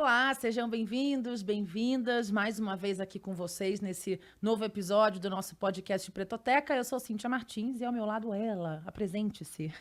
Olá, sejam bem-vindos, bem-vindas, mais uma vez aqui com vocês nesse novo episódio do nosso podcast Pretoteca. Eu sou Cíntia Martins e ao meu lado ela, apresente-se.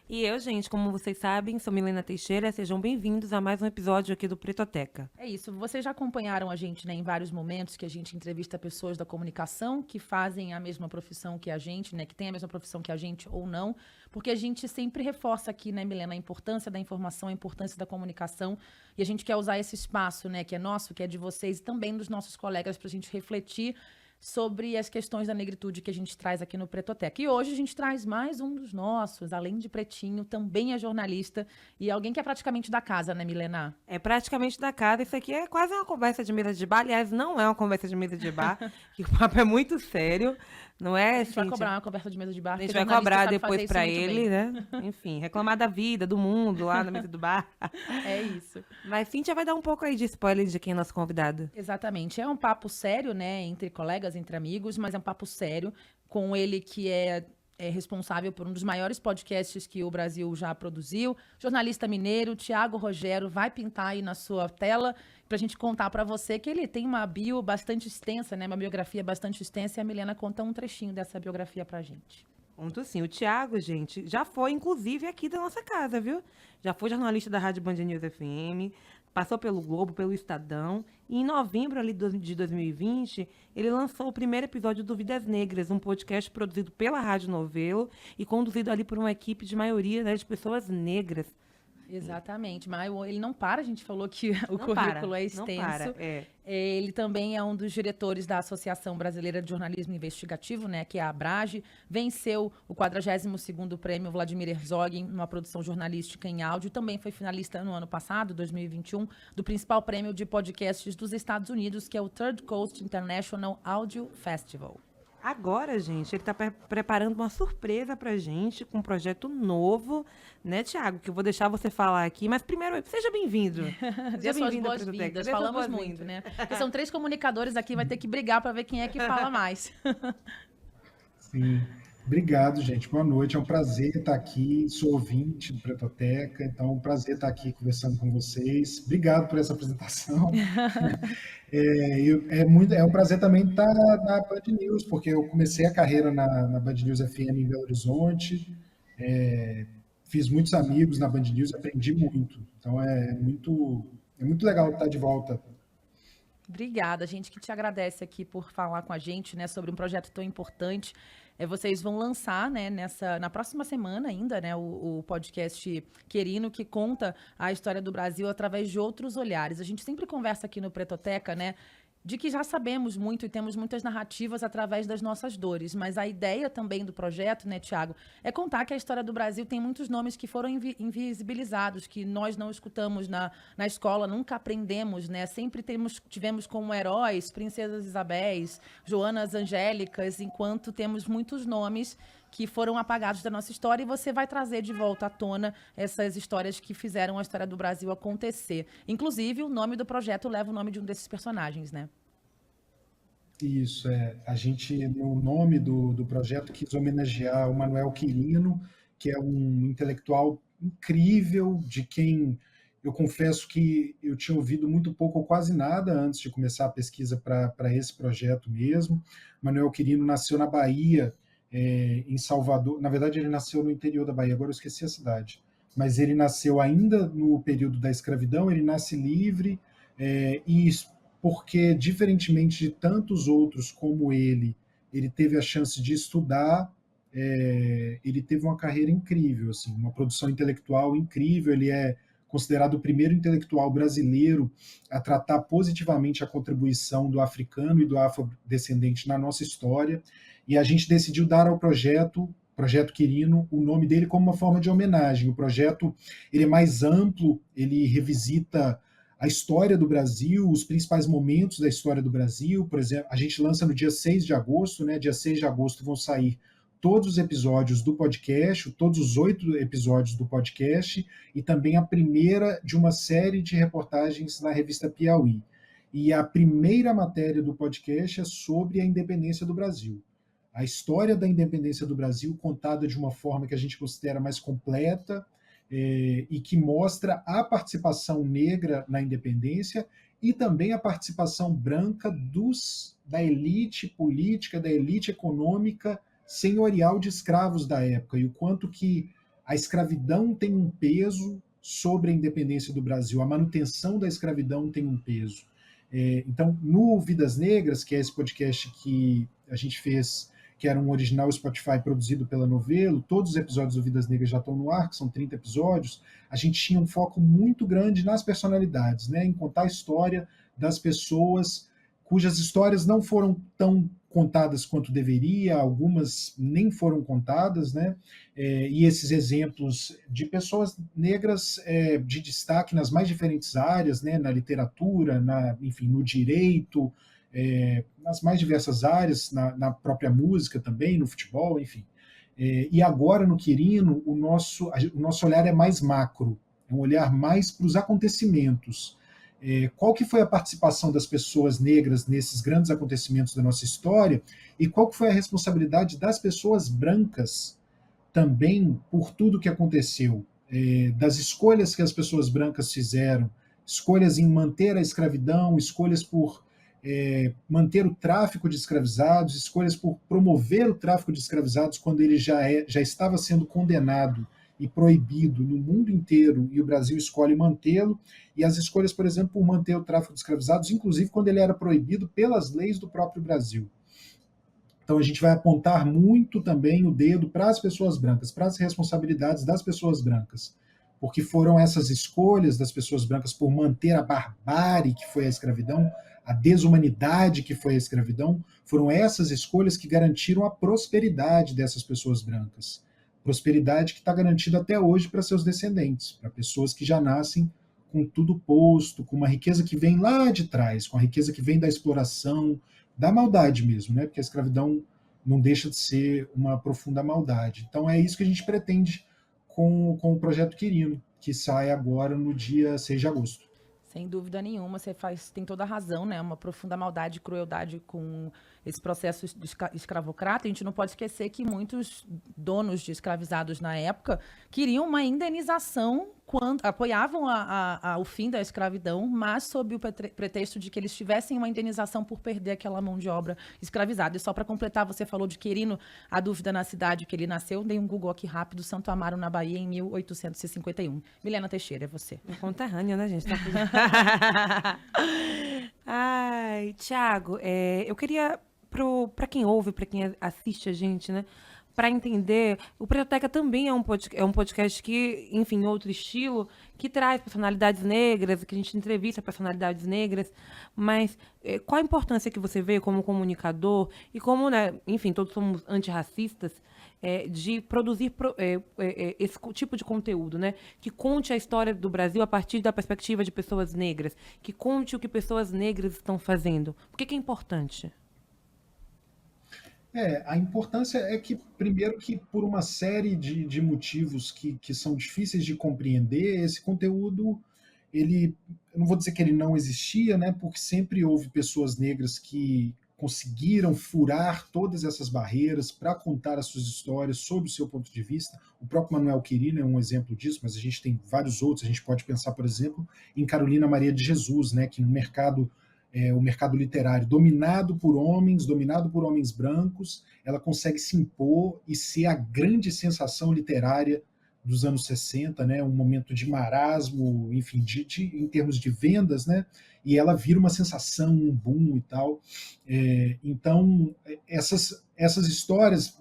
E eu, gente, como vocês sabem, sou Milena Teixeira, sejam bem-vindos a mais um episódio aqui do Pretoteca. É isso, vocês já acompanharam a gente, né, em vários momentos que a gente entrevista pessoas da comunicação que fazem a mesma profissão que a gente, né, que têm a mesma profissão que a gente ou não, porque a gente sempre reforça aqui, né, Milena, a importância da informação, a importância da comunicação, e a gente quer usar esse espaço, né, que é nosso, que é de vocês e também dos nossos colegas para a gente refletir sobre as questões da negritude que a gente traz aqui no Pretoteca. E hoje a gente traz mais um dos nossos, além de Pretinho, também é jornalista e alguém que é praticamente da casa, né, Milena? É praticamente da casa, isso aqui é quase uma conversa de mesa de bar, aliás, não é uma conversa de mesa de bar, que o papo é muito sério, não A é, gente vai Cíntia? cobrar uma conversa de mesa de bar, A gente porque vai jornalista cobrar sabe fazer depois isso pra muito ele, bem. né? Enfim, reclamar da vida, do mundo, lá na mesa do bar. É isso. Mas Cíntia vai dar um pouco aí de spoiler de quem é nosso convidado. Exatamente. É um papo sério, né, entre colegas, entre amigos, mas é um papo sério com ele que é responsável por um dos maiores podcasts que o Brasil já produziu. Jornalista mineiro, Tiago Rogero, vai pintar aí na sua tela para a gente contar para você que ele tem uma bio bastante extensa, né, uma biografia bastante extensa, e a Milena conta um trechinho dessa biografia pra gente. Ponto sim. O Thiago, gente, já foi, inclusive, aqui da nossa casa, viu? Já foi jornalista da Rádio Band News FM, passou pelo Globo, pelo Estadão, e em novembro ali de 2020, ele lançou o primeiro episódio do Vidas Negras, um podcast produzido pela Rádio Novelo e conduzido ali por uma equipe de maioria, né, de pessoas negras. Exatamente, mas ele não para, a gente falou que o Não para, currículo é não extenso. para, é. Ele também é um dos diretores da Associação Brasileira de Jornalismo Investigativo, né, que é a ABRAGE. Venceu o 42º Prêmio Vladimir Herzog numa produção jornalística em áudio. Também foi finalista no ano passado, 2021, do principal prêmio de podcasts dos Estados Unidos, que é o Third Coast International Audio Festival. Agora, gente, ele está preparando uma surpresa pra gente com um projeto novo, né, Thiago? Que eu vou deixar você falar aqui. Mas primeiro, seja bem-vindo. Dê Seja suas bem-vindo à Pretoteca. boas-vindas. Dê suas Falamos boas-vindas. muito, né? Porque são 3 comunicadores aqui, vai ter que brigar para ver quem é que fala mais. Sim. Obrigado, gente. Boa noite. É um prazer estar aqui. Sou ouvinte do Pretoteca, então é um prazer estar aqui conversando com vocês. Obrigado por essa apresentação. É um prazer também estar na Band News, porque eu comecei a carreira na Band News FM em Belo Horizonte, fiz muitos amigos na Band News, aprendi muito. Então é muito legal estar de volta. Obrigada, a gente que te agradece aqui por falar com a gente, né, sobre um projeto tão importante. Vocês vão lançar, né, na próxima semana ainda, né, o podcast Querino, que conta a história do Brasil através de outros olhares. A gente sempre conversa aqui no Pretoteca, né, de que já sabemos muito e temos muitas narrativas através das nossas dores, mas a ideia também do projeto, né, Tiago, é contar que a história do Brasil tem muitos nomes que foram invisibilizados, que nós não escutamos na escola, nunca aprendemos, né, sempre tivemos como heróis princesas Isabéis, Joanas Angélicas, enquanto temos muitos nomes que foram apagados da nossa história, e você vai trazer de volta à tona essas histórias que fizeram a história do Brasil acontecer. Inclusive, o nome do projeto leva o nome de um desses personagens, né? Isso, a gente, no nome do projeto, quis homenagear o Manuel Quirino, que é um intelectual incrível, de quem eu confesso que eu tinha ouvido muito pouco ou quase nada antes de começar a pesquisa para esse projeto mesmo. Manuel Quirino nasceu na Bahia, em Salvador. Na verdade, ele nasceu no interior da Bahia, agora eu esqueci a cidade. Mas ele nasceu ainda no período da escravidão, ele nasce livre, e porque, diferentemente de tantos outros como ele teve a chance de estudar, ele teve uma carreira incrível, assim, uma produção intelectual incrível. Ele é considerado o primeiro intelectual brasileiro a tratar positivamente a contribuição do africano e do afrodescendente na nossa história, e a gente decidiu dar ao Projeto Quirino, o nome dele como uma forma de homenagem. O projeto ele é mais amplo, ele revisita a história do Brasil, os principais momentos da história do Brasil. Por exemplo, a gente lança no dia 6 de agosto, né? Dia 6 de agosto vão sair todos os episódios do podcast, todos os 8 episódios do podcast, e também a primeira de uma série de reportagens na revista Piauí. E a primeira matéria do podcast é sobre a independência do Brasil. A história da independência do Brasil contada de uma forma que a gente considera mais completa, e que mostra a participação negra na independência e também a participação branca da elite política, da elite econômica senhorial de escravos da época, e o quanto que a escravidão tem um peso sobre a independência do Brasil, a manutenção da escravidão tem um peso. Então, no Vidas Negras, que é esse podcast que a gente fez, que era um original Spotify produzido pela Novelo, todos os episódios do Vidas Negras já estão no ar, que são 30 episódios, a gente tinha um foco muito grande nas personalidades, né, em contar a história das pessoas cujas histórias não foram tão contadas quanto deveria, algumas nem foram contadas, né? E esses exemplos de pessoas negras de destaque nas mais diferentes áreas, né? Na literatura, enfim, no direito, nas mais diversas áreas, na própria música também, no futebol, enfim. E agora, no Quirino, o nosso olhar é mais macro, é um olhar mais para os acontecimentos. Qual que foi a participação das pessoas negras nesses grandes acontecimentos da nossa história e qual que foi a responsabilidade das pessoas brancas também por tudo que aconteceu, das escolhas que as pessoas brancas fizeram, escolhas em manter a escravidão, escolhas por manter o tráfico de escravizados, escolhas por promover o tráfico de escravizados quando ele já estava sendo condenado e proibido no mundo inteiro, e o Brasil escolhe mantê-lo, e as escolhas, por exemplo, por manter o tráfico de escravizados, inclusive quando ele era proibido pelas leis do próprio Brasil. Então a gente vai apontar muito também o dedo para as pessoas brancas, para as responsabilidades das pessoas brancas, porque foram essas escolhas das pessoas brancas por manter a barbárie que foi a escravidão, a desumanidade que foi a escravidão, foram essas escolhas que garantiram a prosperidade dessas pessoas brancas. Prosperidade que está garantida até hoje para seus descendentes, para pessoas que já nascem com tudo posto, com uma riqueza que vem lá de trás, com a riqueza que vem da exploração, da maldade mesmo, né? Porque a escravidão não deixa de ser uma profunda maldade. Então é isso que a gente pretende com o Projeto Quirino, que sai agora no dia 6 de agosto. Sem dúvida nenhuma, tem toda a razão, né? Uma profunda maldade e crueldade com esse processo de escravocrata. A gente não pode esquecer que muitos donos de escravizados na época queriam uma indenização quando apoiavam o fim da escravidão, mas sob o pretexto de que eles tivessem uma indenização por perder aquela mão de obra escravizada. E só para completar, você falou de Quirino, a dúvida na cidade que ele nasceu, dei um Google aqui rápido, Santo Amaro, na Bahia, em 1851. Milena Teixeira, é você. Conterrânea, né, gente? Ai, Thiago, eu queria, para quem ouve, para quem assiste a gente, né, para entender, o Projeteca também é um podcast que, enfim, outro estilo, que traz personalidades negras, que a gente entrevista personalidades negras, mas qual a importância que você vê como comunicador e como, né, enfim, todos somos antirracistas, de produzir esse tipo de conteúdo, né? Que conte a história do Brasil a partir da perspectiva de pessoas negras, que conte o que pessoas negras estão fazendo. Por que é importante? A importância é que, primeiro, que por uma série de motivos que são difíceis de compreender, esse conteúdo, eu não vou dizer que ele não existia, né? Porque sempre houve pessoas negras que conseguiram furar todas essas barreiras para contar as suas histórias sob o seu ponto de vista. O próprio Manuel Quirino é um exemplo disso, mas a gente tem vários outros. A gente pode pensar, por exemplo, em Carolina Maria de Jesus, né, que no mercado, o mercado literário dominado por homens brancos, ela consegue se impor e ser a grande sensação literária dos anos 60, né, um momento de marasmo, enfim, em termos de vendas, né, e ela vira uma sensação, um boom e tal. Então, essas histórias,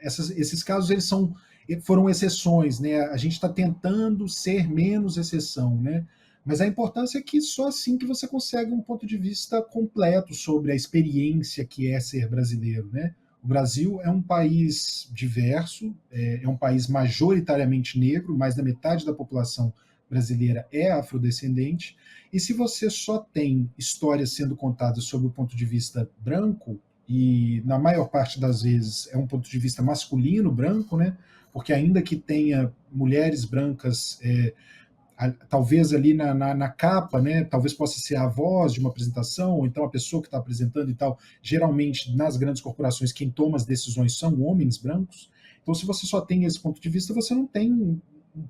esses casos, foram exceções, né? A gente está tentando ser menos exceção, né? Mas a importância é que só assim que você consegue um ponto de vista completo sobre a experiência que é ser brasileiro, né? O Brasil é um país diverso, é um país majoritariamente negro, mais da metade da população brasileira é afrodescendente, e se você só tem histórias sendo contadas sob o ponto de vista branco, e na maior parte das vezes é um ponto de vista masculino branco, né? Porque ainda que tenha mulheres brancas, talvez ali na capa, né, talvez possa ser a voz de uma apresentação, ou então a pessoa que está apresentando e tal, geralmente nas grandes corporações quem toma as decisões são homens brancos, então se você só tem esse ponto de vista, você não tem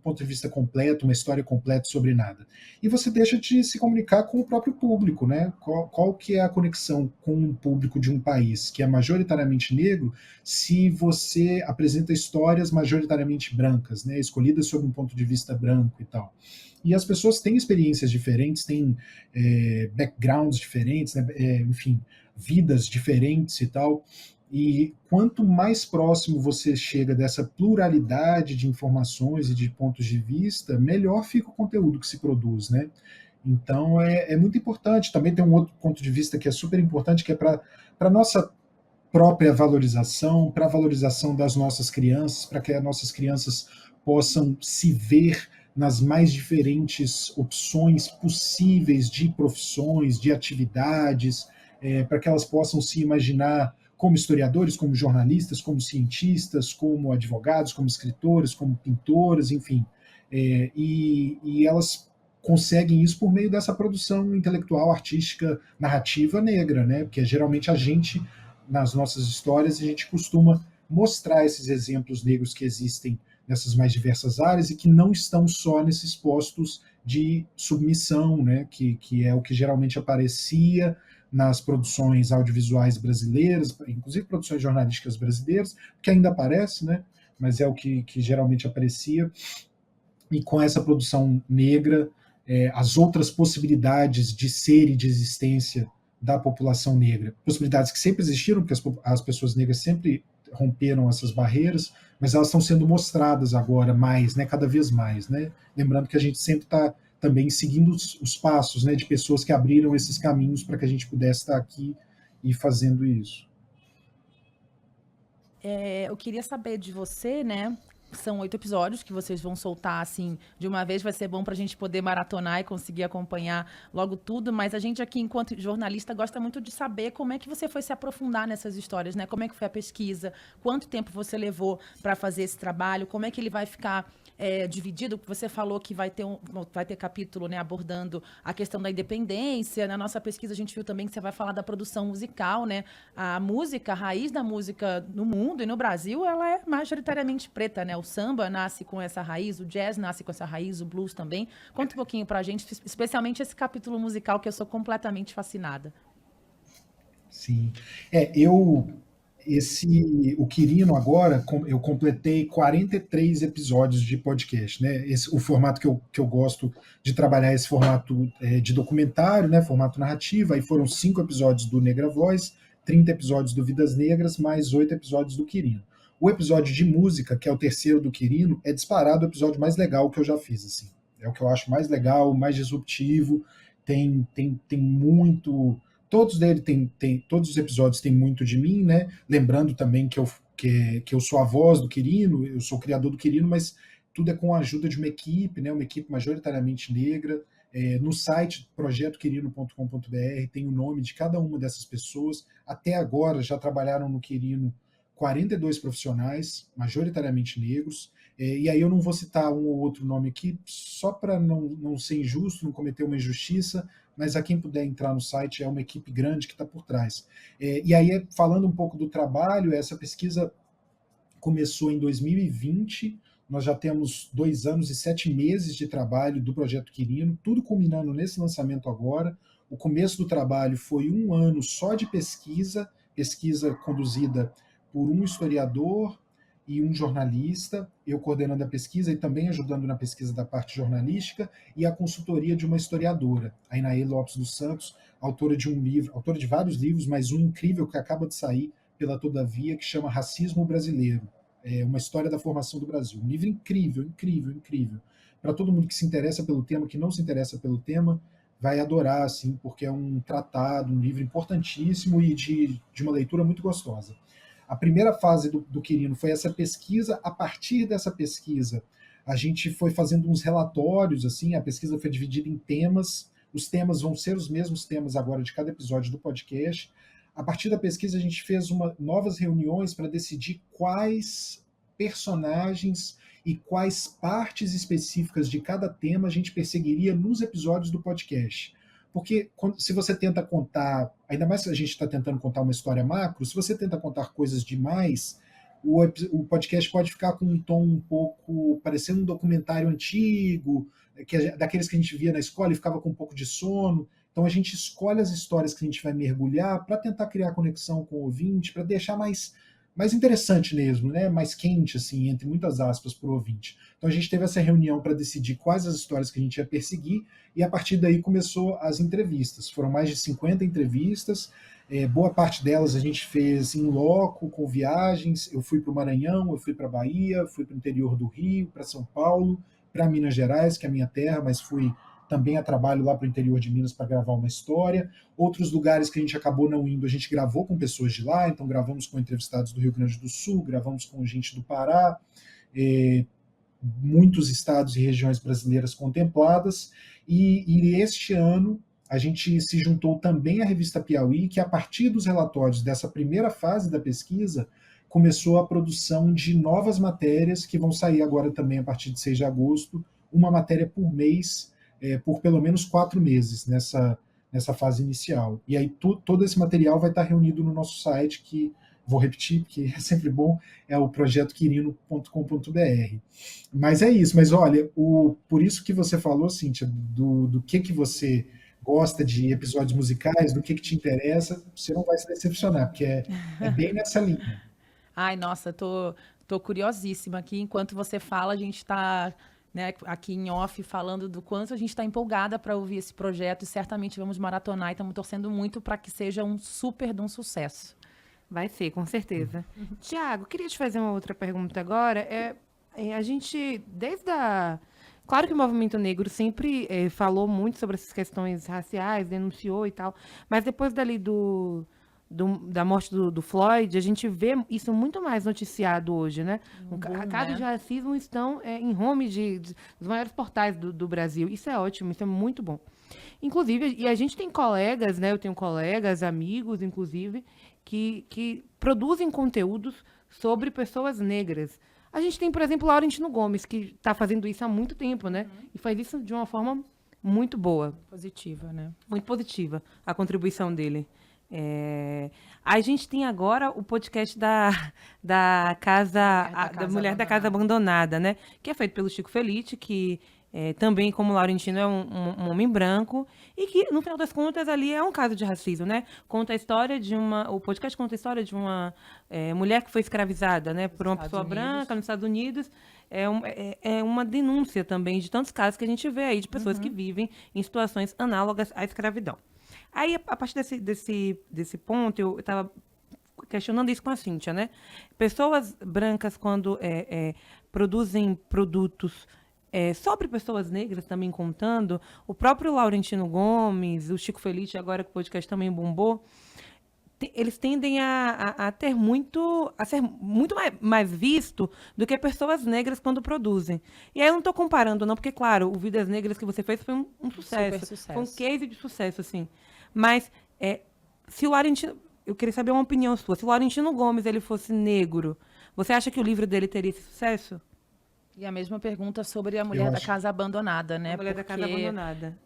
ponto de vista completo, uma história completa sobre nada. E você deixa de se comunicar com o próprio público, né? Qual que é a conexão com o público de um país que é majoritariamente negro, se você apresenta histórias majoritariamente brancas, né? Escolhidas sob um ponto de vista branco e tal. E as pessoas têm experiências diferentes, têm backgrounds diferentes, né? Enfim, vidas diferentes e tal. E quanto mais próximo você chega dessa pluralidade de informações e de pontos de vista, melhor fica o conteúdo que se produz, né? Então é muito importante. Também tem um outro ponto de vista que é super importante, que é para a nossa própria valorização, para a valorização das nossas crianças, para que as nossas crianças possam se ver nas mais diferentes opções possíveis de profissões, de atividades, para que elas possam se imaginar como historiadores, como jornalistas, como cientistas, como advogados, como escritores, como pintoras, enfim. E elas conseguem isso por meio dessa produção intelectual, artística, narrativa negra, né? Porque geralmente a gente, nas nossas histórias, a gente costuma mostrar esses exemplos negros que existem nessas mais diversas áreas e que não estão só nesses postos de submissão, né? Que é o que geralmente aparecia nas produções audiovisuais brasileiras, inclusive produções jornalísticas brasileiras, que ainda aparece, né? Mas é o que geralmente aparecia. E com essa produção negra, as outras possibilidades de ser e de existência da população negra, possibilidades que sempre existiram, porque as pessoas negras sempre romperam essas barreiras, mas elas estão sendo mostradas agora mais, né? Cada vez mais, né? Lembrando que a gente sempre está também seguindo os passos, né, de pessoas que abriram esses caminhos para que a gente pudesse estar aqui e fazendo isso. Eu queria saber de você, né? São 8 episódios que vocês vão soltar, assim, de uma vez. Vai ser bom para a gente poder maratonar e conseguir acompanhar logo tudo. Mas a gente aqui, enquanto jornalista, gosta muito de saber como é que você foi se aprofundar nessas histórias, né? Como é que foi a pesquisa, quanto tempo você levou para fazer esse trabalho, como é que ele vai ficar dividido. Você falou que vai ter capítulo, né, abordando a questão da independência. Na nossa pesquisa a gente viu também que você vai falar da produção musical, né? A música, a raiz da música no mundo e no Brasil, ela é majoritariamente preta, né? O samba nasce com essa raiz, o jazz nasce com essa raiz, o blues também. Conta um pouquinho pra gente, especialmente esse capítulo musical que eu sou completamente fascinada. Sim. O Quirino agora, eu completei 43 episódios de podcast, né? O formato que eu gosto de trabalhar, esse formato de documentário, né? Formato narrativo. Aí foram 5 episódios do Negra Voz, 30 episódios do Vidas Negras, mais 8 episódios do Quirino. O episódio de música, que é o terceiro do Quirino, é disparado o episódio mais legal que eu já fiz, assim. É o que eu acho mais legal, mais disruptivo, tem muito... Todos os episódios têm muito de mim, né? Lembrando também que eu sou a voz do Quirino, eu sou o criador do Quirino, mas tudo é com a ajuda de uma equipe, né? Uma equipe majoritariamente negra. No site projetoquirino.com.br tem o nome de cada uma dessas pessoas. Até agora já trabalharam no Quirino 42 profissionais, majoritariamente negros. E aí eu não vou citar um ou outro nome aqui, só para não ser injusto, não cometer uma injustiça, mas a quem puder entrar no site, é uma equipe grande que está por trás. E aí, falando um pouco do trabalho, essa pesquisa começou em 2020, nós já temos 2 anos e 7 meses de trabalho do Projeto Quirino, tudo culminando nesse lançamento agora. O começo do trabalho foi 1 ano só de pesquisa conduzida por um historiador e um jornalista, eu coordenando a pesquisa e também ajudando na pesquisa da parte jornalística, e a consultoria de uma historiadora, a Inaê Lopes dos Santos, autora de vários livros, mas um incrível que acaba de sair pela Todavia, que chama Racismo Brasileiro, uma história da formação do Brasil. Um livro incrível, incrível, incrível. Para todo mundo que se interessa pelo tema, que não se interessa pelo tema, vai adorar, assim, porque é um tratado, um livro importantíssimo e de uma leitura muito gostosa. A primeira fase do Quirino foi essa pesquisa. A partir dessa pesquisa, a gente foi fazendo uns relatórios, assim, a pesquisa foi dividida em temas. Os temas vão ser os mesmos temas agora de cada episódio do podcast. A partir da pesquisa, a gente fez novas reuniões para decidir quais personagens e quais partes específicas de cada tema a gente perseguiria nos episódios do podcast. Porque se você tenta contar, ainda mais se a gente está tentando contar uma história macro, se você tenta contar coisas demais, o podcast pode ficar com um tom um pouco parecendo um documentário antigo, daqueles que a gente via na escola e ficava com um pouco de sono. Então a gente escolhe as histórias que a gente vai mergulhar para tentar criar conexão com o ouvinte, para deixar mais interessante mesmo, né? Mais quente, assim, entre muitas aspas, para o ouvinte. Então a gente teve essa reunião para decidir quais as histórias que a gente ia perseguir, e a partir daí começou as entrevistas. Foram mais de 50 entrevistas, boa parte delas a gente fez em loco, com viagens. Eu fui para o Maranhão, eu fui para a Bahia, fui para o interior do Rio, para São Paulo, para Minas Gerais, que é a minha terra, mas fui também a trabalho lá para o interior de Minas para gravar uma história. Outros lugares que a gente acabou não indo, a gente gravou com pessoas de lá, então gravamos com entrevistados do Rio Grande do Sul, gravamos com gente do Pará, muitos estados e regiões brasileiras contempladas, e este ano a gente se juntou também à revista Piauí, que a partir dos relatórios dessa primeira fase da pesquisa, começou a produção de novas matérias que vão sair agora também a partir de 6 de agosto, uma matéria por mês, por pelo menos 4 meses nessa fase inicial. E aí todo esse material vai estar reunido no nosso site, que vou repetir, porque é sempre bom, é o projetoquirino.com.br. Mas é isso, mas olha, por isso que você falou, Cíntia, do que você gosta de episódios musicais, do que te interessa, você não vai se decepcionar, porque é bem nessa linha. Ai, nossa, tô curiosíssima aqui. Enquanto você fala, a gente está, né, aqui em off falando do quanto a gente está empolgada para ouvir esse projeto, e certamente vamos maratonar e estamos torcendo muito para que seja um super de um sucesso. Vai ser, com certeza. Tiago, queria te fazer uma outra pergunta agora. A gente, Claro que o movimento negro sempre falou muito sobre essas questões raciais, denunciou e tal, mas depois dali da morte do Floyd, a gente vê isso muito mais noticiado hoje, né? Casos de racismo estão em home dos maiores portais do Brasil. Isso é ótimo, isso é muito bom. Inclusive, e a gente tem colegas, né? Eu tenho colegas, amigos, inclusive, que produzem conteúdos sobre pessoas negras. A gente tem, por exemplo, o Laurentino Gomes, que está fazendo isso há muito tempo, né? E faz isso de uma forma muito boa. Positiva, né? Muito positiva, a contribuição dele. A gente tem agora o podcast da Mulher da Casa Abandonada, né? Que é feito pelo Chico Felice, que também, como o Laurentino, é um homem branco, e que, no final das contas, ali é um caso de racismo, né? O podcast conta a história de uma mulher que foi escravizada, né, por uma pessoa branca nos Estados Unidos. É uma denúncia também de tantos casos que a gente vê aí de pessoas que vivem em situações análogas à escravidão. Aí, a partir desse ponto, eu estava questionando isso com a Cíntia, né? Pessoas brancas, quando produzem produtos sobre pessoas negras, também contando, o próprio Laurentino Gomes, o Chico Felice, agora que o podcast também bombou, eles tendem a ser muito mais visto do que pessoas negras quando produzem. E aí eu não estou comparando, não, porque, claro, o Vidas Negras que você fez foi um sucesso. Super sucesso. Foi um case de sucesso, assim. Mas, se o Laurentino... Eu queria saber uma opinião sua. Se o Laurentino Gomes ele fosse negro, você acha que o livro dele teria esse sucesso? E a mesma pergunta sobre a Mulher da Casa Abandonada, né? A Mulher da Casa Abandonada.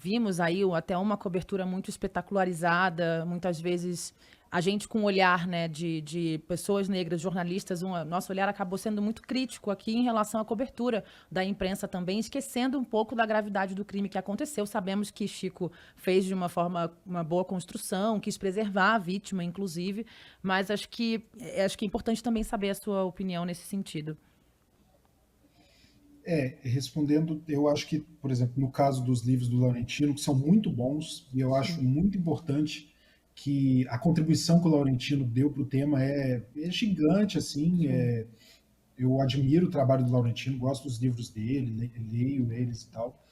Vimos aí até uma cobertura muito espetacularizada, muitas vezes a gente com um olhar, né, de pessoas negras, jornalistas, nosso olhar acabou sendo muito crítico aqui em relação à cobertura da imprensa também, esquecendo um pouco da gravidade do crime que aconteceu. Sabemos que Chico fez de uma boa construção, quis preservar a vítima, inclusive, mas acho que é importante também saber a sua opinião nesse sentido. Respondendo, eu acho que, por exemplo, no caso dos livros do Laurentino, que são muito bons, e eu acho muito importante que a contribuição que o Laurentino deu para o tema é gigante, assim, eu admiro o trabalho do Laurentino, gosto dos livros dele, leio eles e tal,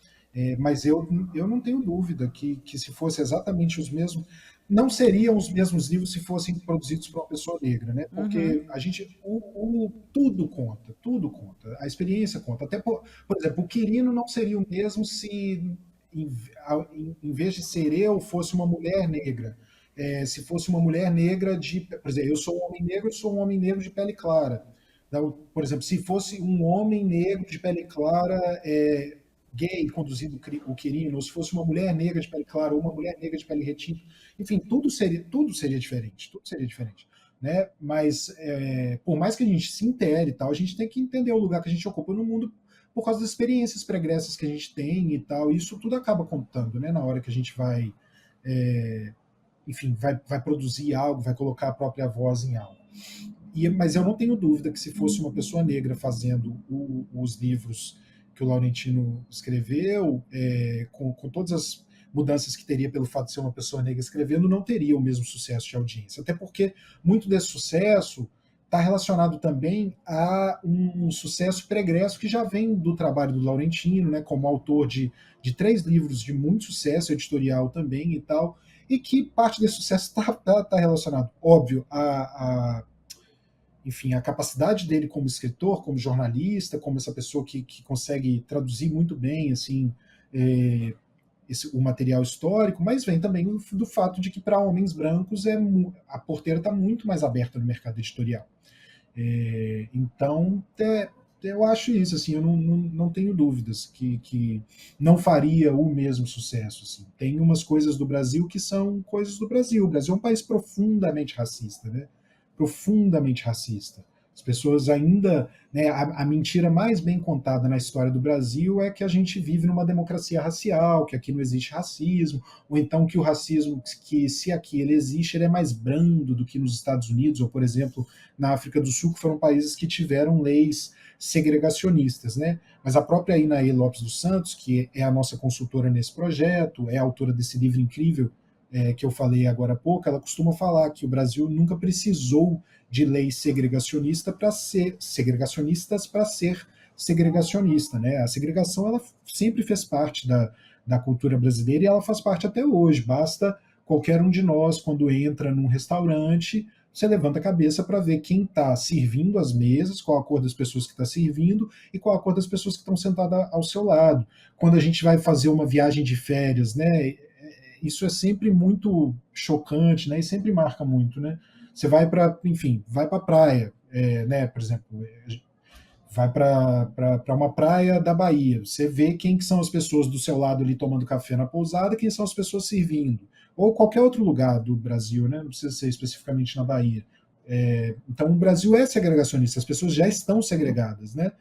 mas eu não tenho dúvida que se fosse exatamente os mesmos, não seriam os mesmos livros se fossem produzidos por uma pessoa negra, né? Porque a gente, tudo conta, a experiência conta. Até, por exemplo, o Quirino não seria o mesmo se, em vez de ser eu, fosse uma mulher negra. Se fosse uma mulher negra por exemplo, eu sou um homem negro de pele clara. Então, por exemplo, se fosse um homem negro de pele clara, gay conduzindo o Quirino, ou se fosse uma mulher negra de pele clara, ou uma mulher negra de pele retinta, enfim, tudo seria diferente, né? Mas por mais que a gente se intere e tal, a gente tem que entender o lugar que a gente ocupa no mundo por causa das experiências pregressas que a gente tem e tal. E isso tudo acaba contando, né? Na hora que a gente vai, enfim, vai produzir algo, vai colocar a própria voz em algo. Mas eu não tenho dúvida que se fosse uma pessoa negra fazendo os livros que o Laurentino escreveu, com todas as mudanças que teria pelo fato de ser uma pessoa negra escrevendo, não teria o mesmo sucesso de audiência. Até porque muito desse sucesso está relacionado também a um sucesso pregresso que já vem do trabalho do Laurentino, né, como autor de 3 livros de muito sucesso editorial também e tal, e que parte desse sucesso está relacionado, óbvio, enfim, a capacidade dele como escritor, como jornalista, como essa pessoa que consegue traduzir muito bem assim, o material histórico, mas vem também do fato de que para homens brancos a porteira está muito mais aberta no mercado editorial. Então, eu acho isso, assim, eu não tenho dúvidas que não faria o mesmo sucesso. Assim. Tem umas coisas do Brasil que são coisas do Brasil. O Brasil é um país profundamente racista, né? Profundamente racista. As pessoas ainda, né, a mentira mais bem contada na história do Brasil é que a gente vive numa democracia racial, que aqui não existe racismo, ou então que o racismo, que se aqui ele existe, ele é mais brando do que nos Estados Unidos, ou por exemplo, na África do Sul, que foram países que tiveram leis segregacionistas, né? Mas a própria Inaê Lopes dos Santos, que é a nossa consultora nesse projeto, é a autora desse livro incrível que eu falei agora há pouco, ela costuma falar que o Brasil nunca precisou de leis segregacionistas para ser segregacionista, né? A segregação ela sempre fez parte da cultura brasileira e ela faz parte até hoje. Basta qualquer um de nós, quando entra num restaurante, você levanta a cabeça para ver quem está servindo as mesas, qual a cor das pessoas que está servindo e qual a cor das pessoas que estão sentadas ao seu lado. Quando a gente vai fazer uma viagem de férias, né? Isso é sempre muito chocante, né? E sempre marca muito, né? Você vai para, enfim, vai para a praia, né? Por exemplo, vai para uma praia da Bahia. Você vê quem que são as pessoas do seu lado ali tomando café na pousada, quem são as pessoas servindo. Ou qualquer outro lugar do Brasil, né? Não precisa ser especificamente na Bahia. Então, o Brasil é segregacionista, as pessoas já estão segregadas, né?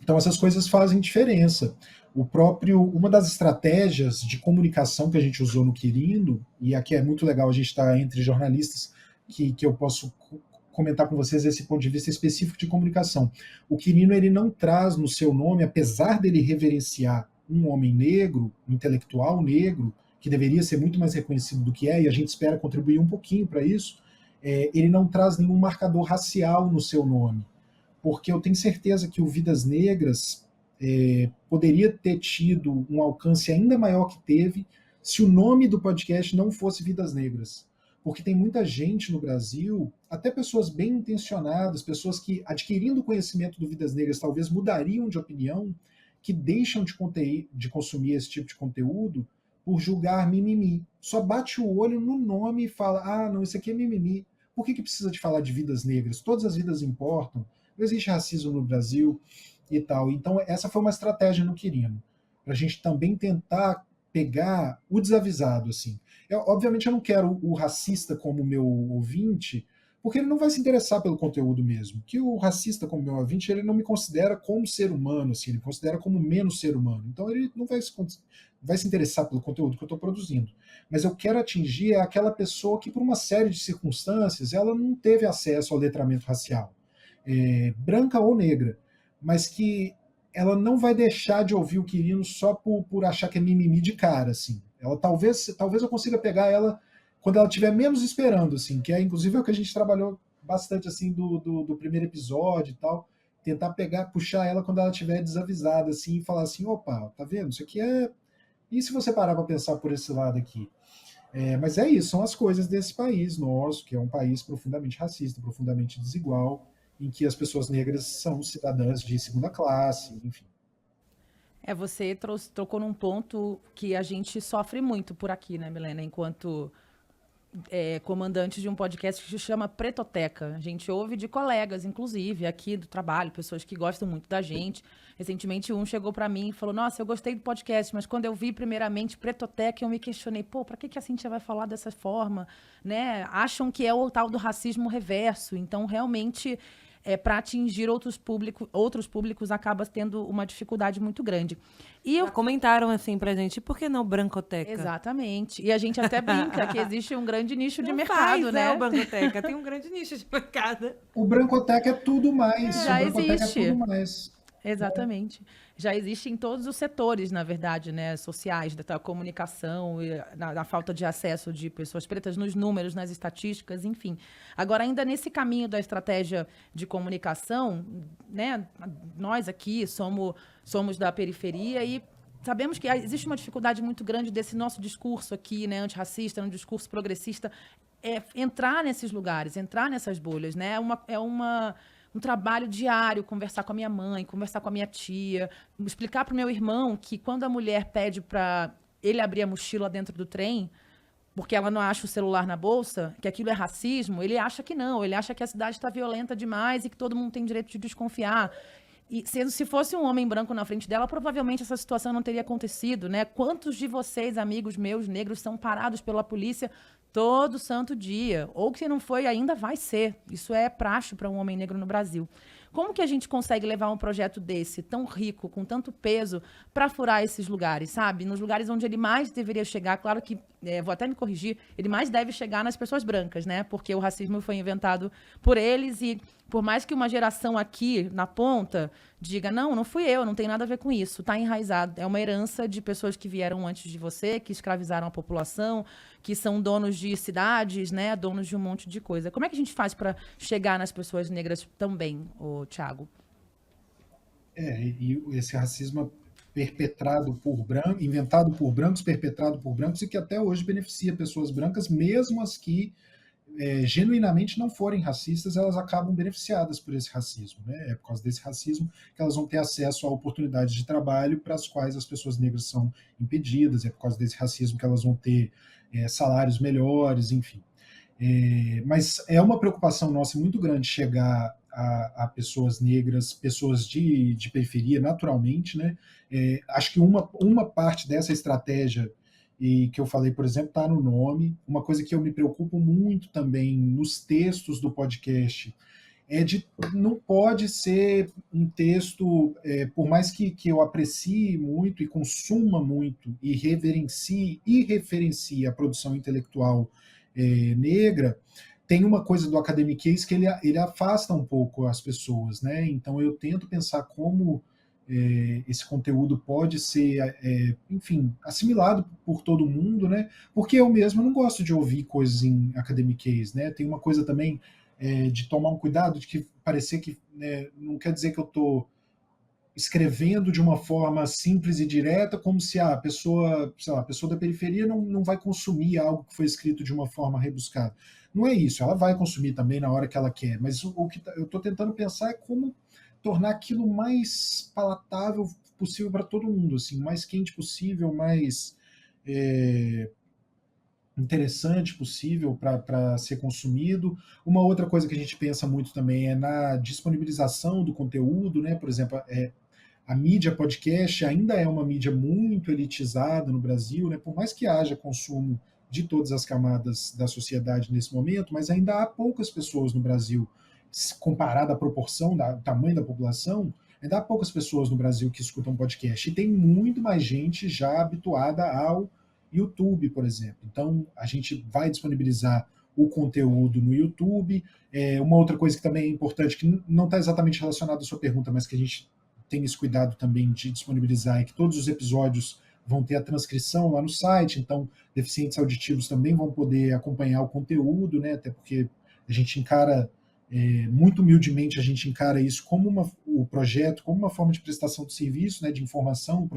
Então, essas coisas fazem diferença. Uma das estratégias de comunicação que a gente usou no Quirino, e aqui é muito legal a gente estar entre jornalistas, que eu posso comentar com vocês esse ponto de vista específico de comunicação. O Quirino ele não traz no seu nome, apesar dele reverenciar um homem negro, um intelectual negro, que deveria ser muito mais reconhecido do que e a gente espera contribuir um pouquinho para isso, ele não traz nenhum marcador racial no seu nome, porque eu tenho certeza que o Vidas Negras poderia ter tido um alcance ainda maior que teve se o nome do podcast não fosse Vidas Negras. Porque tem muita gente no Brasil, até pessoas bem intencionadas, pessoas que, adquirindo conhecimento do Vidas Negras, talvez mudariam de opinião, que deixam de consumir esse tipo de conteúdo por julgar mimimi. Só bate o olho no nome e fala, ah, não, isso aqui é mimimi. Por que precisa de falar de vidas negras? Todas as vidas importam. Não existe racismo no Brasil e tal. Então, essa foi uma estratégia no Quirino, para a gente também tentar pegar o desavisado, assim. Obviamente, eu não quero o racista como meu ouvinte, porque ele não vai se interessar pelo conteúdo mesmo. Que o racista como meu ouvinte, ele não me considera como ser humano, assim, ele me considera como menos ser humano. Então, ele não vai se interessar pelo conteúdo que eu estou produzindo. Mas eu quero atingir aquela pessoa que, por uma série de circunstâncias, ela não teve acesso ao letramento racial, branca ou negra, mas que ela não vai deixar de ouvir o Quirino só por achar que é mimimi de cara, assim. Ela talvez eu consiga pegar ela quando ela estiver menos esperando, assim, que é inclusive o que a gente trabalhou bastante assim do primeiro episódio e tal, tentar puxar ela quando ela estiver desavisada, assim, e falar assim, opa, tá vendo? Isso aqui é... E se você parar para pensar por esse lado aqui? Mas é isso, são as coisas desse país nosso, que é um país profundamente racista, profundamente desigual, em que as pessoas negras são cidadãs de segunda classe, enfim. Você tocou num ponto que a gente sofre muito por aqui, né, Milena? Enquanto comandante de um podcast que se chama Pretoteca. A gente ouve de colegas, inclusive, aqui do trabalho, pessoas que gostam muito da gente. Recentemente, um chegou para mim e falou, nossa, eu gostei do podcast, mas quando eu vi primeiramente Pretoteca, eu me questionei, pô, para que a Cíntia vai falar dessa forma? Né? Acham que é o tal do racismo reverso. Então, realmente, para atingir outros públicos, acaba tendo uma dificuldade muito grande. E Já comentaram assim pra gente, por que não Brancoteca? Exatamente. E a gente até brinca que existe um grande nicho de Não mercado, faz, né? O Brancoteca tem um grande nicho de mercado. O Brancoteca é tudo mais. Já o Brancoteca existe. é tudo mais. Exatamente. Já existe em todos os setores, na verdade, né, sociais, da comunicação, e na falta de acesso de pessoas pretas, nos números, nas estatísticas, enfim. Agora, ainda nesse caminho da estratégia de comunicação, né, nós aqui somos da periferia e sabemos que existe uma dificuldade muito grande desse nosso discurso aqui, né, antirracista, um discurso progressista, entrar nesses lugares, entrar nessas bolhas, né? Um trabalho diário, conversar com a minha mãe, conversar com a minha tia, explicar para o meu irmão que quando a mulher pede para ele abrir a mochila dentro do trem, porque ela não acha o celular na bolsa, que aquilo é racismo, ele acha que não, ele acha que a cidade está violenta demais e que todo mundo tem direito de desconfiar. E se fosse um homem branco na frente dela, provavelmente essa situação não teria acontecido, né? Quantos de vocês, amigos meus negros, são parados pela polícia todo santo dia? Ou que se não foi, ainda vai ser. Isso é praxe para um homem negro no Brasil. Como que a gente consegue levar um projeto desse, tão rico, com tanto peso, para furar esses lugares, sabe? Nos lugares onde ele mais deveria chegar, claro que, vou até me corrigir, ele mais deve chegar nas pessoas brancas, né? Porque o racismo foi inventado por eles e por mais que uma geração aqui, na ponta, diga, não fui eu, não tem nada a ver com isso, está enraizado. É uma herança de pessoas que vieram antes de você, que escravizaram a população, que são donos de cidades, né? Donos de um monte de coisa. Como é que a gente faz para chegar nas pessoas negras também, Thiago? E esse racismo perpetrado por brancos, inventado por brancos, perpetrado por brancos e que até hoje beneficia pessoas brancas, mesmo as que genuinamente não forem racistas, elas acabam beneficiadas por esse racismo, né? É por causa desse racismo que elas vão ter acesso a oportunidades de trabalho para as quais as pessoas negras são impedidas, é por causa desse racismo que elas vão ter salários melhores, enfim. Mas é uma preocupação nossa muito grande chegar a pessoas negras, pessoas de periferia, naturalmente, né? Acho que uma parte dessa estratégia e que eu falei, por exemplo, está no nome. Uma coisa que eu me preocupo muito também nos textos do podcast não pode ser um texto, por mais que eu aprecie muito e consuma muito e reverencie e referencie a produção intelectual negra, tem uma coisa do academiquez que ele afasta um pouco as pessoas, né? Então eu tento pensar como esse conteúdo pode ser, enfim, assimilado por todo mundo, né? Porque eu mesmo não gosto de ouvir coisas em academiquez, né? Tem uma coisa também de tomar um cuidado, de que parecer que não quer dizer que eu estou escrevendo de uma forma simples e direta, como se a pessoa, sei lá, a pessoa da periferia não vai consumir algo que foi escrito de uma forma rebuscada. Não é isso, ela vai consumir também na hora que ela quer, mas o que eu estou tentando pensar é como tornar aquilo mais palatável possível para todo mundo, assim, mais quente possível, mais interessante possível para ser consumido. Uma outra coisa que a gente pensa muito também é na disponibilização do conteúdo, né? Por exemplo, a mídia podcast ainda é uma mídia muito elitizada no Brasil, né? Por mais que haja consumo de todas as camadas da sociedade nesse momento, mas ainda há poucas pessoas no Brasil, comparada à proporção do tamanho da população, ainda há poucas pessoas no Brasil que escutam podcast. E tem muito mais gente já habituada ao YouTube, por exemplo. Então, a gente vai disponibilizar o conteúdo no YouTube. Uma outra coisa que também é importante, que não está exatamente relacionada à sua pergunta, mas que a gente tem esse cuidado também de disponibilizar, é que todos os episódios vão ter a transcrição lá no site, então deficientes auditivos também vão poder acompanhar o conteúdo, né? Até porque a gente encara, muito humildemente, a gente encara isso como o projeto, como uma forma de prestação de serviço, né? De informação.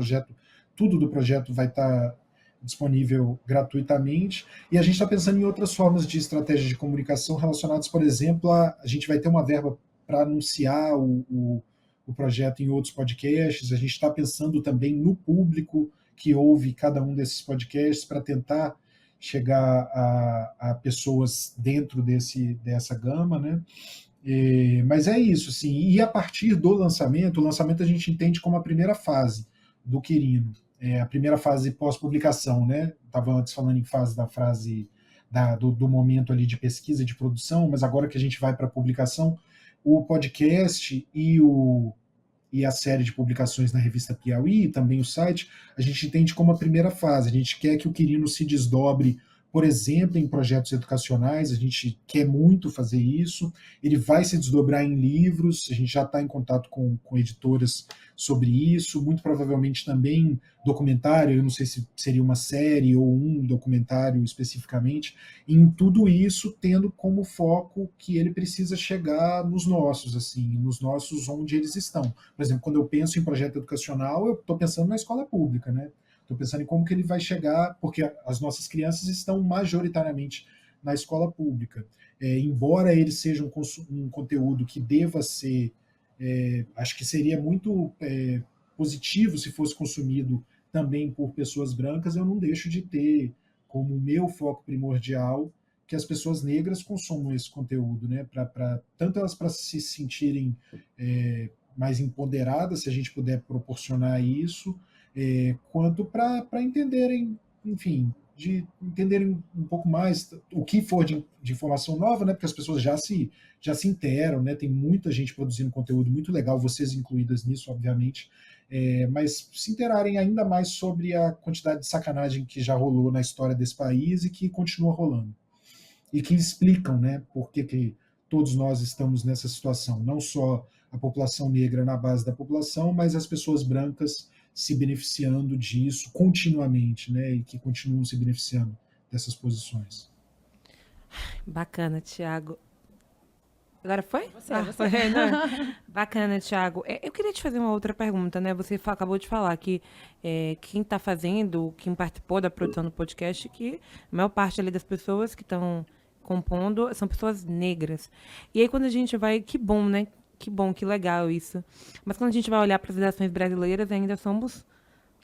Tudo do projeto vai estar disponível gratuitamente, e a gente está pensando em outras formas de estratégia de comunicação relacionadas, por exemplo, a gente vai ter uma verba para anunciar o projeto em outros podcasts, a gente está pensando também no público que ouve cada um desses podcasts para tentar chegar a pessoas dentro dessa gama, né? Mas é isso, assim, e a partir do lançamento, o lançamento a gente entende como a primeira fase do Quirino, a primeira fase pós-publicação, né? Estava antes falando em fase da frase do momento ali de pesquisa e de produção, mas agora que a gente vai para a publicação, o podcast e a série de publicações na revista Piauí, e também o site, a gente entende como a primeira fase. A gente quer que o Quirino se desdobre, por exemplo, em projetos educacionais, a gente quer muito fazer isso. Ele vai se desdobrar em livros, a gente já está em contato com editoras sobre isso, muito provavelmente também documentário, eu não sei se seria uma série ou um documentário especificamente, em tudo isso tendo como foco que ele precisa chegar nos nossos, assim, nos nossos onde eles estão. Por exemplo, quando eu penso em projeto educacional, eu estou pensando na escola pública, né? Estou pensando em como que ele vai chegar, porque as nossas crianças estão majoritariamente na escola pública. Embora ele seja um conteúdo que deva ser, acho que seria muito positivo se fosse consumido também por pessoas brancas, eu não deixo de ter como meu foco primordial que as pessoas negras consumam esse conteúdo, né? Tanto elas para se sentirem mais empoderadas, se a gente puder proporcionar isso, quanto para entenderem, enfim, de entenderem um pouco mais o que for de informação nova, né? Porque as pessoas já se interam, né? Tem muita gente produzindo conteúdo muito legal, vocês incluídas nisso, obviamente, mas se interarem ainda mais sobre a quantidade de sacanagem que já rolou na história desse país e que continua rolando. E que explicam, né, por que todos nós estamos nessa situação. Não só a população negra na base da população, mas as pessoas brancas se beneficiando disso continuamente, né, e que continuam se beneficiando dessas posições. Bacana, Tiago. Agora foi? Você. Foi, não. Bacana, Tiago. Eu queria te fazer uma outra pergunta, né? Você acabou de falar que quem está fazendo, quem participou da produção do podcast, que a maior parte ali das pessoas que estão compondo são pessoas negras. E aí quando a gente vai, que bom, né? Que bom, que legal isso. Mas quando a gente vai olhar para as redações brasileiras, ainda somos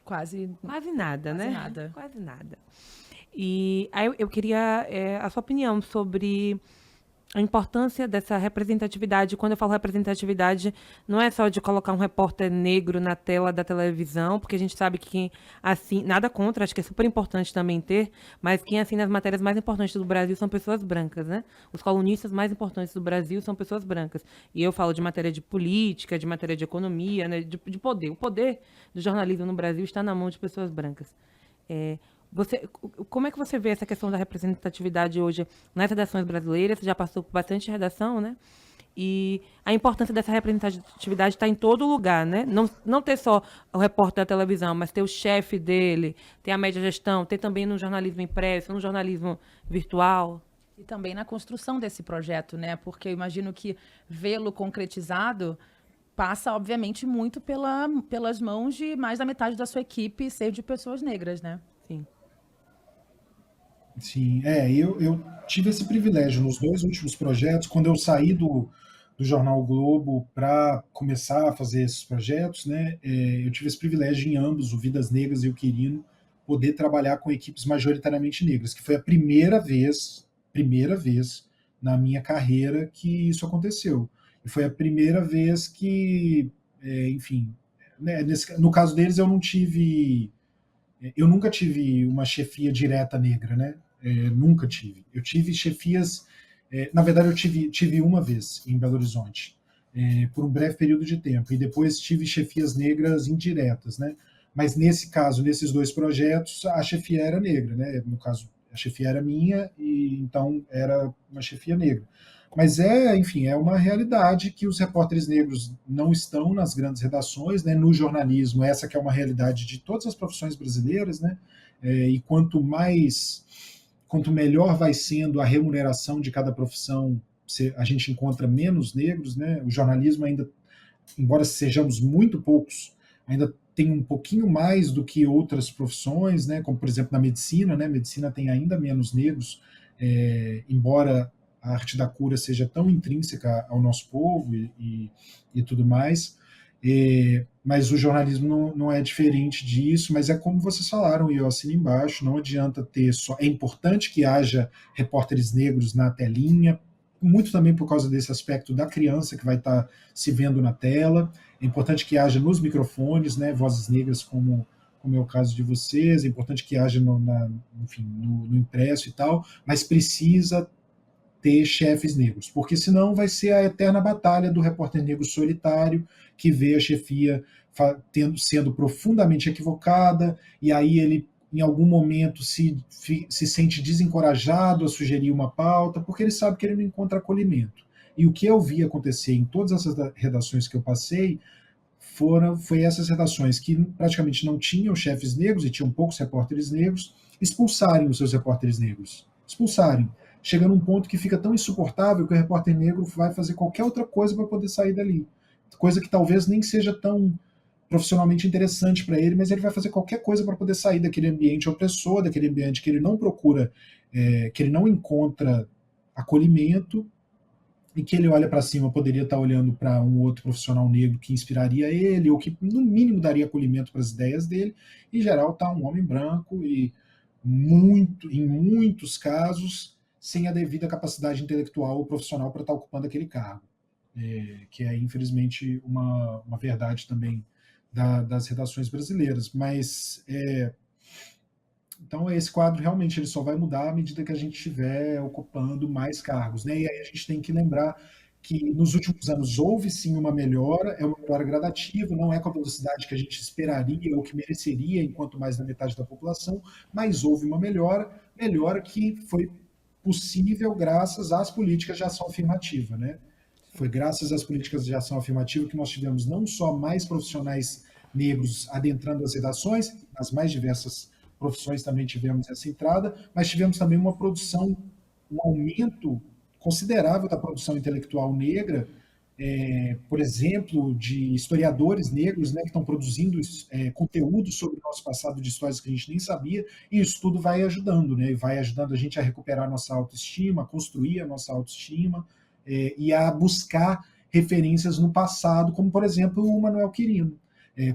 Quase nada, né? nada. Quase nada. E aí eu queria a sua opinião sobre a importância dessa representatividade. Quando eu falo representatividade, não é só de colocar um repórter negro na tela da televisão, porque a gente sabe que quem assim, nada contra, acho que é super importante também ter, mas quem assina as matérias mais importantes do Brasil são pessoas brancas, né? Os colunistas mais importantes do Brasil são pessoas brancas. E eu falo de matéria de política, de matéria de economia, né? de poder. O poder do jornalismo no Brasil está na mão de pessoas brancas. Como é que você vê essa questão da representatividade hoje nas redações brasileiras? Você já passou por bastante redação, né? E a importância dessa representatividade está em todo lugar, né? Não ter só o repórter da televisão, mas ter o chefe dele, ter a média gestão, ter também no jornalismo impresso, no jornalismo virtual. E também na construção desse projeto, né? Porque eu imagino que vê-lo concretizado passa, obviamente, muito pelas mãos de mais da metade da sua equipe ser de pessoas negras, né? Sim. Sim, eu tive esse privilégio nos 2 últimos projetos, quando eu saí do Jornal Globo para começar a fazer esses projetos, né, eu tive esse privilégio em ambos, o Vidas Negras e o Quirino, poder trabalhar com equipes majoritariamente negras, que foi a primeira vez na minha carreira que isso aconteceu. E foi a primeira vez que, enfim, né, no caso deles eu nunca tive uma chefia direta negra, né? Nunca tive. Eu tive chefias, na verdade eu tive uma vez em Belo Horizonte, por um breve período de tempo, e depois tive chefias negras indiretas, né? Mas nesse caso, nesses 2 projetos, a chefia era negra, né? No caso, a chefia era minha, e então era uma chefia negra. Mas enfim, é uma realidade que os repórteres negros não estão nas grandes redações, né? No jornalismo, essa que é uma realidade de todas as profissões brasileiras, né? E quanto melhor vai sendo a remuneração de cada profissão, a gente encontra menos negros, né? O jornalismo ainda, embora sejamos muito poucos, ainda tem um pouquinho mais do que outras profissões, né? Como por exemplo na medicina, né? A medicina tem ainda menos negros, embora a arte da cura seja tão intrínseca ao nosso povo e tudo mais. Mas o jornalismo não é diferente disso, mas é como vocês falaram, e eu assino embaixo, não adianta ter só... É importante que haja repórteres negros na telinha, muito também por causa desse aspecto da criança que vai estar se vendo na tela, é importante que haja nos microfones, né, vozes negras como é o caso de vocês, é importante que haja enfim, no impresso e tal, mas precisa ter chefes negros, porque senão vai ser a eterna batalha do repórter negro solitário que vê a chefia sendo profundamente equivocada, e aí ele, em algum momento, se sente desencorajado a sugerir uma pauta, porque ele sabe que ele não encontra acolhimento. E o que eu vi acontecer em todas essas redações que eu passei foi essas redações que praticamente não tinham chefes negros e tinham poucos repórteres negros, expulsarem os seus repórteres negros. Expulsarem. Chega num ponto que fica tão insuportável que o repórter negro vai fazer qualquer outra coisa para poder sair dali. Coisa que talvez nem seja tão profissionalmente interessante para ele, mas ele vai fazer qualquer coisa para poder sair daquele ambiente opressor, daquele ambiente que ele não procura, que ele não encontra acolhimento, e que ele olha para cima, poderia estar olhando para um outro profissional negro que inspiraria ele, ou que no mínimo daria acolhimento para as ideias dele. Em geral, está um homem branco e em muitos casos sem a devida capacidade intelectual ou profissional para estar ocupando aquele cargo, que é infelizmente uma verdade também das redações brasileiras. Mas então esse quadro realmente ele só vai mudar à medida que a gente estiver ocupando mais cargos, né? E aí a gente tem que lembrar que nos últimos anos houve sim uma melhora, é uma melhora gradativa, não é com a velocidade que a gente esperaria ou que mereceria enquanto mais da metade da população, mas houve uma melhora que foi possível graças às políticas de ação afirmativa, né? Foi graças às políticas de ação afirmativa que nós tivemos não só mais profissionais negros adentrando as redações, as mais diversas profissões também tivemos essa entrada, mas tivemos também uma produção, um aumento considerável da produção intelectual negra, por exemplo, de historiadores negros, né, que estão produzindo conteúdo sobre o nosso passado de histórias que a gente nem sabia, e isso tudo vai ajudando, né, e vai ajudando a gente a recuperar a nossa autoestima, a construir a nossa autoestima, e a buscar referências no passado, como, por exemplo, o Manuel Quirino,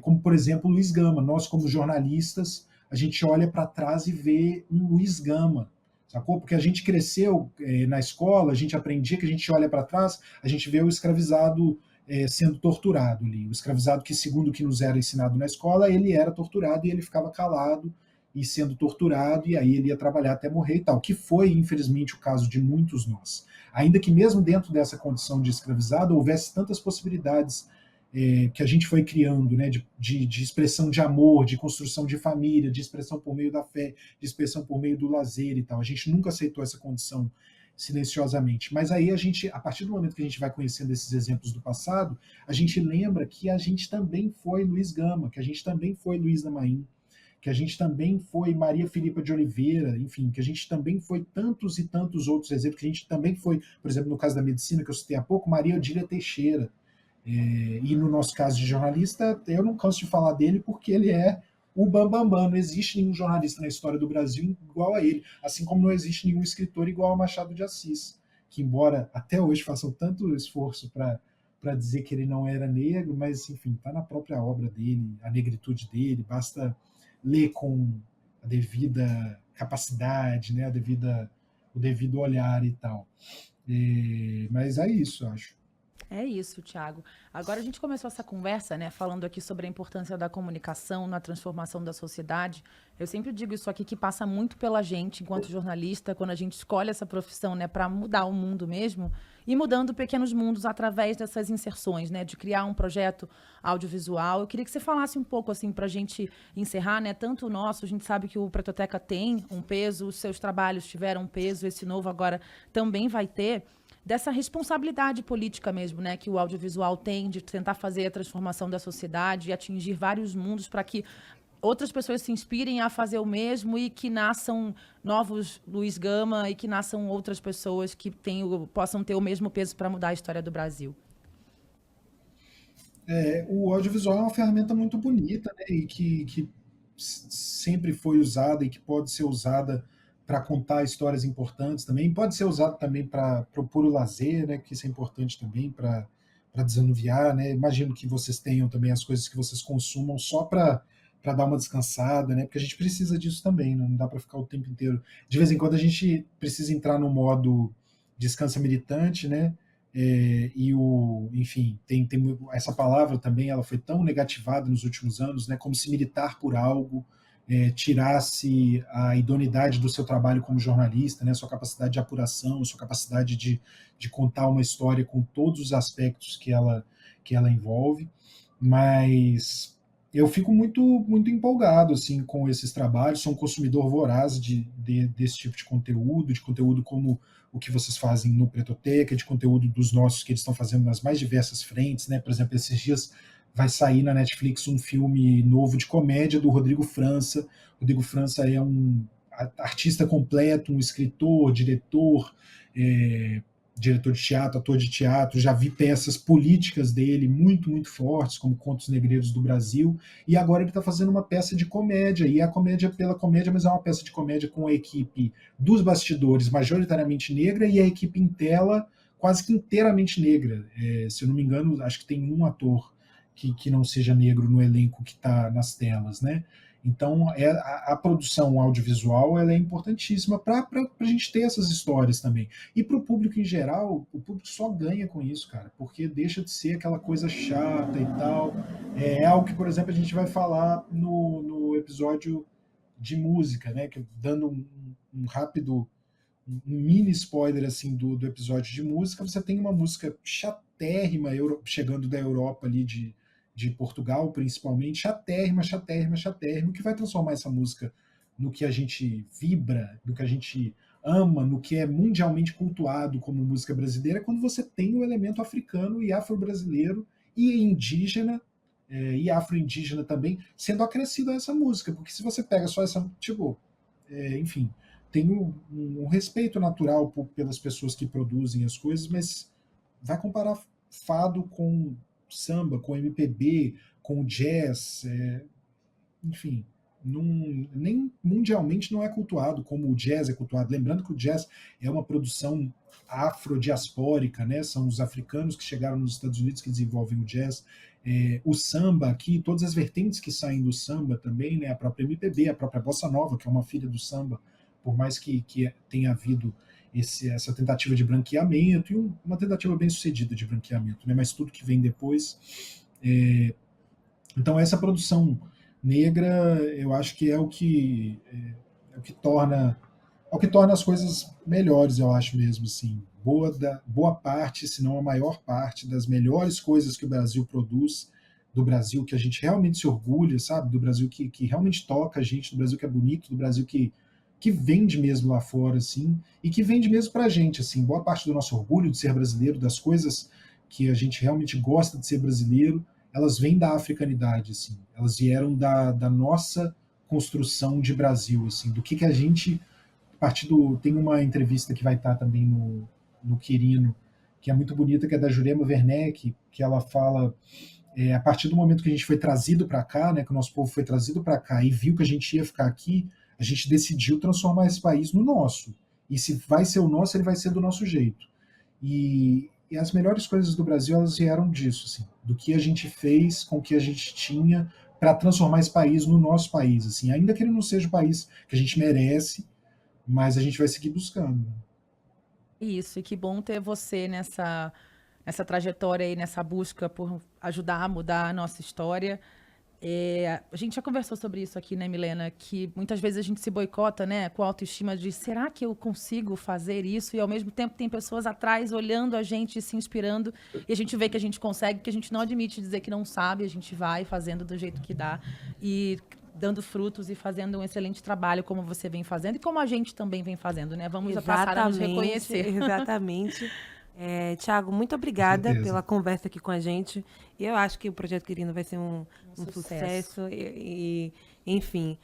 como, por exemplo, o Luiz Gama. Nós, como jornalistas, a gente olha para trás e vê um Luiz Gama, sacou? Porque a gente cresceu na escola, a gente aprendia que a gente olha para trás, a gente vê o escravizado sendo torturado ali. O escravizado que, segundo o que nos era ensinado na escola, ele era torturado e ele ficava calado e sendo torturado, e aí ele ia trabalhar até morrer e tal, que foi, infelizmente, o caso de muitos nós. Ainda que mesmo dentro dessa condição de escravizado houvesse tantas possibilidades que a gente foi criando, né, de expressão de amor, de construção de família, de expressão por meio da fé, de expressão por meio do lazer e tal. A gente nunca aceitou essa condição silenciosamente. Mas aí a gente, a partir do momento que a gente vai conhecendo esses exemplos do passado, a gente lembra que a gente também foi Luiz Gama, que a gente também foi Luiz Namaim, que a gente também foi Maria Filipa de Oliveira, enfim, que a gente também foi tantos e tantos outros exemplos, que a gente também foi, por exemplo, no caso da medicina, que eu citei há pouco, Maria Odília Teixeira. E no nosso caso de jornalista, eu não canso de falar dele porque ele é o bambambam. Não existe nenhum jornalista na história do Brasil igual a ele, assim como não existe nenhum escritor igual a Machado de Assis, que embora até hoje façam tanto esforço para dizer que ele não era negro, mas enfim, está na própria obra dele, a negritude dele, basta ler com a devida capacidade, né, o devido olhar e tal. Mas é isso, acho. É isso, Thiago. Agora a gente começou essa conversa, né, falando aqui sobre a importância da comunicação na transformação da sociedade. Eu sempre digo isso aqui que passa muito pela gente, enquanto jornalista, quando a gente escolhe essa profissão, né, para mudar o mundo mesmo, e mudando pequenos mundos através dessas inserções, né, de criar um projeto audiovisual. Eu queria que você falasse um pouco, assim, para a gente encerrar, né, tanto o nosso, a gente sabe que o Pretoteca tem um peso, os seus trabalhos tiveram um peso, esse novo agora também vai ter, dessa responsabilidade política mesmo, né, que o audiovisual tem de tentar fazer a transformação da sociedade e atingir vários mundos para que outras pessoas se inspirem a fazer o mesmo e que nasçam novos Luiz Gama e que nasçam outras pessoas que possam ter o mesmo peso para mudar a história do Brasil. O audiovisual é uma ferramenta muito bonita, né, e que sempre foi usada e que pode ser usada para contar histórias importantes também. Pode ser usado também para o puro lazer, né, que isso é importante também para desanuviar, né? Imagino que vocês tenham também as coisas que vocês consumam só para dar uma descansada, né? Porque a gente precisa disso também, né? Não dá para ficar o tempo inteiro. De vez em quando a gente precisa entrar no modo descansa militante, né? Enfim, tem essa palavra também, ela foi tão negativada nos últimos anos, né? Como se militar por algo tirasse a idoneidade do seu trabalho como jornalista, né? Sua capacidade de apuração, sua capacidade de contar uma história com todos os aspectos que ela envolve, mas eu fico muito empolgado assim com esses trabalhos, sou um consumidor voraz desse tipo de conteúdo como o que vocês fazem no Pretoteca, de conteúdo dos nossos que eles estão fazendo nas mais diversas frentes, né? Por exemplo, esses dias vai sair na Netflix um filme novo de comédia do Rodrigo França. Rodrigo França é um artista completo, um escritor, diretor, diretor de teatro, ator de teatro, já vi peças políticas dele muito fortes, como Contos Negreiros do Brasil, e agora ele está fazendo uma peça de comédia, e é a comédia pela comédia, mas é uma peça de comédia com a equipe dos bastidores majoritariamente negra e a equipe em tela quase que inteiramente negra. Se eu não me engano, acho que tem um ator que não seja negro no elenco que está nas telas, né? Então, a produção audiovisual ela é importantíssima para a gente ter essas histórias também. E para o público em geral, o público só ganha com isso, cara, porque deixa de ser aquela coisa chata e tal. É algo que, por exemplo, a gente vai falar no episódio de música, né? Dando um rápido, um mini spoiler assim do episódio de música, você tem uma música chatérrima chegando da Europa ali de Portugal, principalmente, chatérrima, que vai transformar essa música no que a gente vibra, no que a gente ama, no que é mundialmente cultuado como música brasileira, quando você tem o elemento africano e afro-brasileiro e indígena, e afro-indígena também, sendo acrescido a essa música, porque se você pega só essa, enfim, tem um respeito natural pelas pessoas que produzem as coisas, mas vai comparar fado com samba, com MPB, com jazz, enfim, nem mundialmente não é cultuado como o jazz é cultuado. Lembrando que o jazz é uma produção afrodiaspórica, né? São os africanos que chegaram nos Estados Unidos que desenvolvem o jazz. O samba aqui, todas as vertentes que saem do samba também, né? A própria MPB, a própria bossa nova, que é uma filha do samba, por mais que tenha havido essa tentativa de branqueamento e uma tentativa bem sucedida de branqueamento, né? Mas tudo que vem depois. Então essa produção negra, eu acho que é o que torna as coisas melhores, eu acho mesmo assim. Boa parte, se não a maior parte das melhores coisas que o Brasil produz, do Brasil que a gente realmente se orgulha, sabe? Do Brasil que realmente toca a gente, do Brasil que é bonito, do Brasil que vende mesmo lá fora, assim, e que vende mesmo pra gente, assim, boa parte do nosso orgulho de ser brasileiro, das coisas que a gente realmente gosta de ser brasileiro, elas vêm da africanidade, assim, elas vieram da nossa construção de Brasil, assim, do que a gente, tem uma entrevista que vai estar também no Quirino, que é muito bonita, que é da Jurema Werneck, que ela fala, a partir do momento que a gente foi trazido para cá, né, que o nosso povo foi trazido para cá e viu que a gente ia ficar aqui, a gente decidiu transformar esse país no nosso. E se vai ser o nosso, ele vai ser do nosso jeito. E as melhores coisas do Brasil, elas vieram disso, assim, do que a gente fez com o que a gente tinha para transformar esse país no nosso país, assim, ainda que ele não seja o país que a gente merece, mas a gente vai seguir buscando. Isso, e que bom ter você nessa trajetória aí, nessa busca por ajudar a mudar a nossa história. A gente já conversou sobre isso aqui, né, Milena? Que muitas vezes a gente se boicota, né, com a autoestima de será que eu consigo fazer isso? E ao mesmo tempo tem pessoas atrás olhando a gente, se inspirando, e a gente vê que a gente consegue, que a gente não admite dizer que não sabe, a gente vai fazendo do jeito que dá e dando frutos e fazendo um excelente trabalho, como você vem fazendo e como a gente também vem fazendo, né? Vamos passar a nos reconhecer. Exatamente. Tiago, muito obrigada pela conversa aqui com a gente. Eu acho que o Projeto Quirino vai ser um sucesso. Enfim,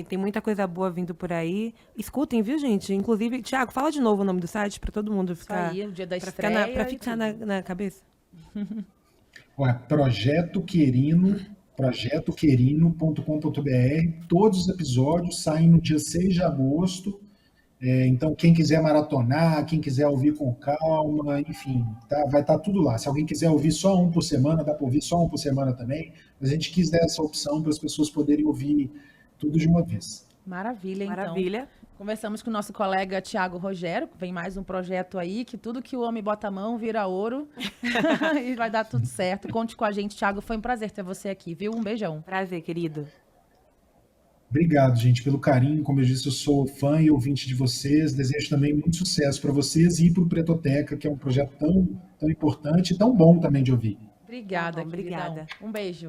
tem muita coisa boa vindo por aí. Escutem, viu, gente? Inclusive, Tiago, fala de novo o nome do site para todo mundo ficar... Isso aí, o dia da estreia. Para fixar na cabeça. Projeto Quirino, projetoquerino.com.br. Todos os episódios saem no dia 6 de agosto. Então, quem quiser maratonar, quem quiser ouvir com calma, enfim, tá? Vai estar tudo lá. Se alguém quiser ouvir só um por semana, dá para ouvir só um por semana também. Mas a gente quis dar essa opção para as pessoas poderem ouvir tudo de uma vez. Maravilha, então. Maravilha. Conversamos com o nosso colega Tiago Rogério, vem mais um projeto aí, que tudo que o homem bota a mão vira ouro e vai dar tudo certo. Conte com a gente, Tiago, foi um prazer ter você aqui, viu? Um beijão. Prazer, querido. Obrigado, gente, pelo carinho. Como eu disse, eu sou fã e ouvinte de vocês. Desejo também muito sucesso para vocês e para o Pretoteca, que é um projeto tão importante e tão bom também de ouvir. Obrigada, Tá bom, obrigada. queridão. Um beijo.